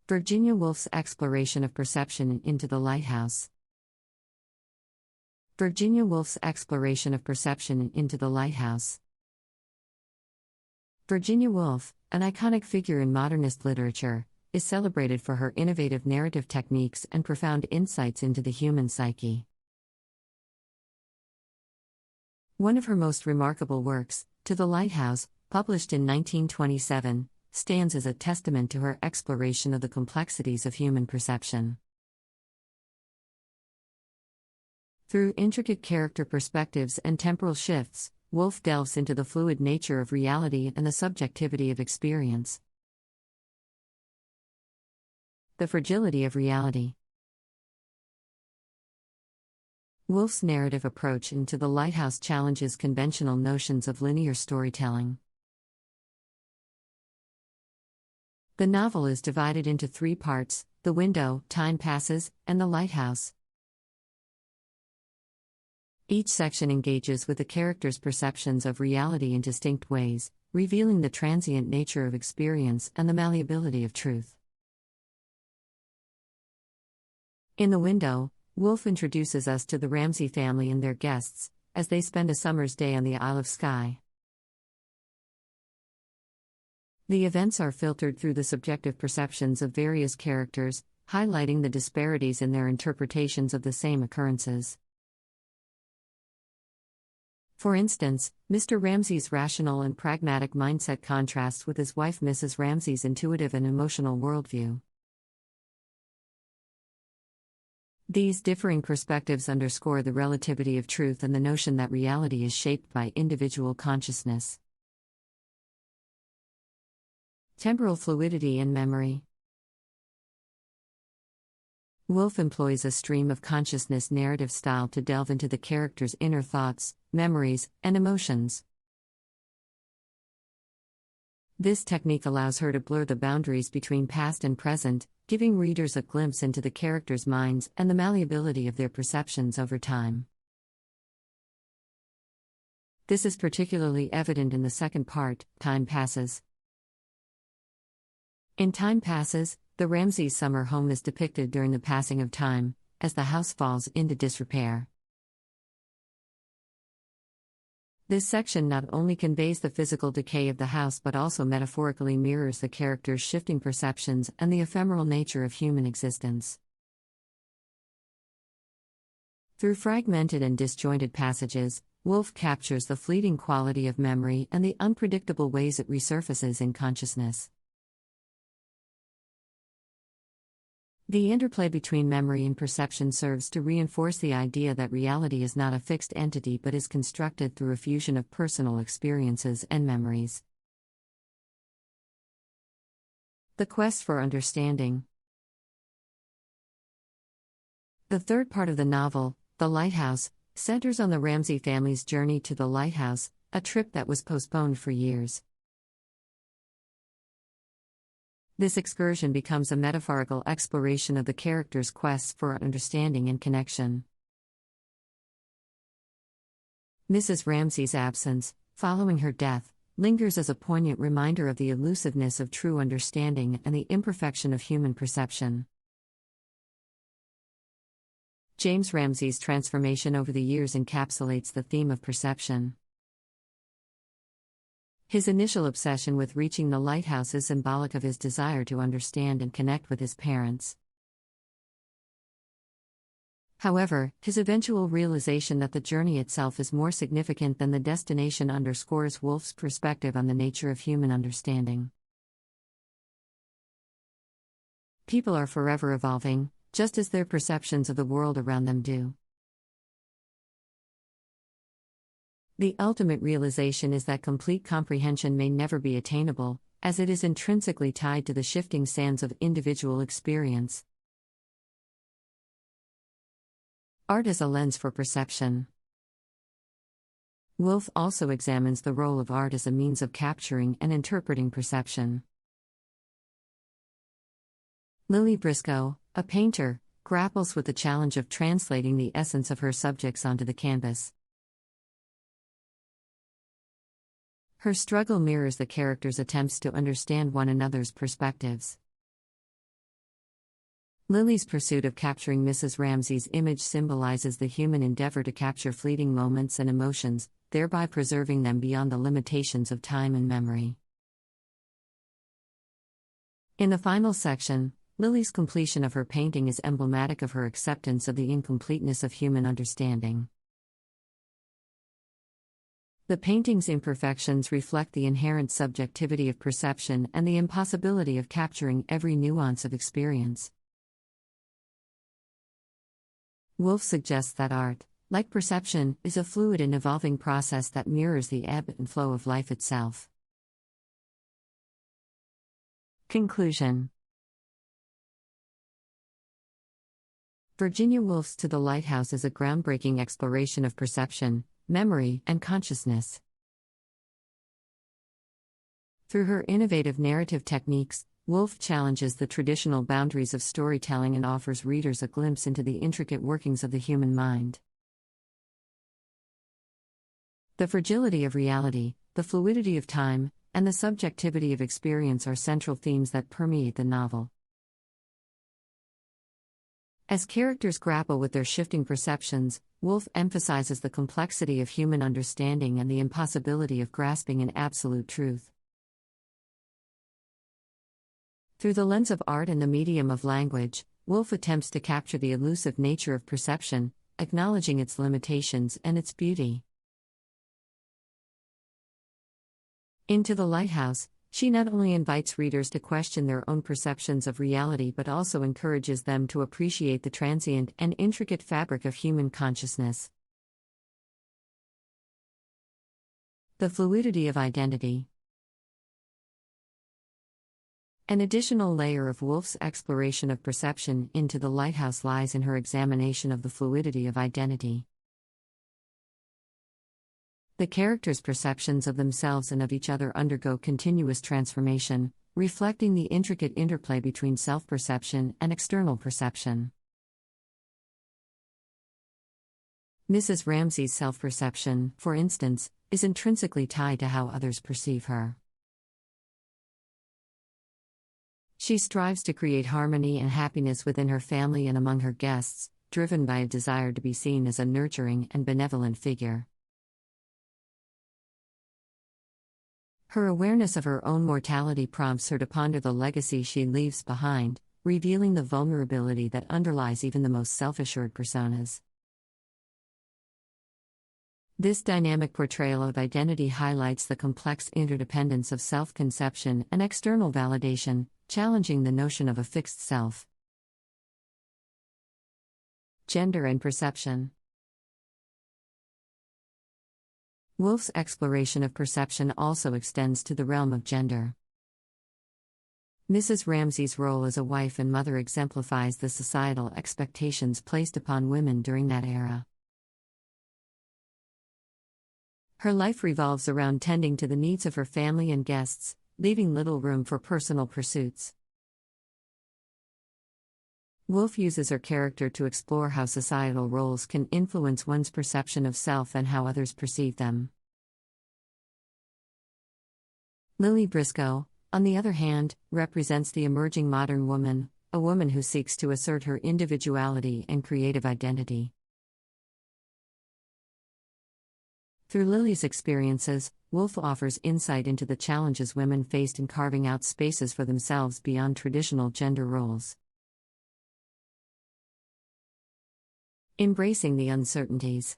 Virginia Woolf's exploration of perception into the Lighthouse. Virginia Woolf's exploration of perception into the Lighthouse. Virginia Woolf, an iconic figure in modernist literature, is celebrated for her innovative narrative techniques and profound insights into the human psyche. One of her most remarkable works, To the Lighthouse, published in 1927, stands as a testament to her exploration of the complexities of human perception. Through intricate character perspectives and temporal shifts, Woolf delves into the fluid nature of reality and the subjectivity of experience. The fragility of reality. Woolf's narrative approach into the Lighthouse challenges conventional notions of linear storytelling. The novel is divided into 3 parts: The Window, Time Passes, and The Lighthouse. Each section engages with the character's perceptions of reality in distinct ways, revealing the transient nature of experience and the malleability of truth. In The Window, Woolf introduces us to the Ramsay family and their guests, as they spend a summer's day on the Isle of Skye. The events are filtered through the subjective perceptions of various characters, highlighting the disparities in their interpretations of the same occurrences. For instance, Mr. Ramsay's rational and pragmatic mindset contrasts with his wife Mrs. Ramsay's intuitive and emotional worldview. These differing perspectives underscore the relativity of truth and the notion that reality is shaped by individual consciousness. Temporal fluidity and memory. Woolf employs a stream of consciousness narrative style to delve into the character's inner thoughts, memories, and emotions. This technique allows her to blur the boundaries between past and present, giving readers a glimpse into the characters' minds and the malleability of their perceptions over time. This is particularly evident in the second part, Time Passes. In Time Passes, the Ramsays' summer home is depicted during the passing of time, as the house falls into disrepair. This section not only conveys the physical decay of the house but also metaphorically mirrors the characters' shifting perceptions and the ephemeral nature of human existence. Through fragmented and disjointed passages, Woolf captures the fleeting quality of memory and the unpredictable ways it resurfaces in consciousness. The interplay between memory and perception serves to reinforce the idea that reality is not a fixed entity but is constructed through a fusion of personal experiences and memories. The quest for understanding. The third part of the novel, The Lighthouse, centers on the Ramsay family's journey to the Lighthouse, a trip that was postponed for years. This excursion becomes a metaphorical exploration of the characters' quests for understanding and connection. Mrs. Ramsay's absence, following her death, lingers as a poignant reminder of the elusiveness of true understanding and the imperfection of human perception. James Ramsay's transformation over the years encapsulates the theme of perception. His initial obsession with reaching the lighthouse is symbolic of his desire to understand and connect with his parents. However, his eventual realization that the journey itself is more significant than the destination underscores Woolf's perspective on the nature of human understanding. People are forever evolving, just as their perceptions of the world around them do. The ultimate realization is that complete comprehension may never be attainable, as it is intrinsically tied to the shifting sands of individual experience. Art as a lens for perception. Woolf also examines the role of art as a means of capturing and interpreting perception. Lily Briscoe, a painter, grapples with the challenge of translating the essence of her subjects onto the canvas. Her struggle mirrors the characters' attempts to understand one another's perspectives. Lily's pursuit of capturing Mrs. Ramsay's image symbolizes the human endeavor to capture fleeting moments and emotions, thereby preserving them beyond the limitations of time and memory. In the final section, Lily's completion of her painting is emblematic of her acceptance of the incompleteness of human understanding. The painting's imperfections reflect the inherent subjectivity of perception and the impossibility of capturing every nuance of experience. Woolf suggests that art, like perception, is a fluid and evolving process that mirrors the ebb and flow of life itself. Conclusion. Virginia Woolf's To the Lighthouse is a groundbreaking exploration of perception, memory, and consciousness. Through her innovative narrative techniques, Woolf challenges the traditional boundaries of storytelling and offers readers a glimpse into the intricate workings of the human mind. The fragility of reality, the fluidity of time, and the subjectivity of experience are central themes that permeate the novel. As characters grapple with their shifting perceptions, Woolf emphasizes the complexity of human understanding and the impossibility of grasping an absolute truth. Through the lens of art and the medium of language, Woolf attempts to capture the elusive nature of perception, acknowledging its limitations and its beauty. In To the Lighthouse, she not only invites readers to question their own perceptions of reality but also encourages them to appreciate the transient and intricate fabric of human consciousness. The fluidity of identity. An additional layer of Woolf's exploration of perception in To the Lighthouse lies in her examination of the fluidity of identity. The characters' perceptions of themselves and of each other undergo continuous transformation, reflecting the intricate interplay between self-perception and external perception. Mrs. Ramsay's self-perception, for instance, is intrinsically tied to how others perceive her. She strives to create harmony and happiness within her family and among her guests, driven by a desire to be seen as a nurturing and benevolent figure. Her awareness of her own mortality prompts her to ponder the legacy she leaves behind, revealing the vulnerability that underlies even the most self-assured personas. This dynamic portrayal of identity highlights the complex interdependence of self-conception and external validation, challenging the notion of a fixed self. Gender and perception. Woolf's exploration of perception also extends to the realm of gender. Mrs. Ramsay's role as a wife and mother exemplifies the societal expectations placed upon women during that era. Her life revolves around tending to the needs of her family and guests, leaving little room for personal pursuits. Woolf uses her character to explore how societal roles can influence one's perception of self and how others perceive them. Lily Briscoe, on the other hand, represents the emerging modern woman, a woman who seeks to assert her individuality and creative identity. Through Lily's experiences, Woolf offers insight into the challenges women faced in carving out spaces for themselves beyond traditional gender roles. Embracing the uncertainties.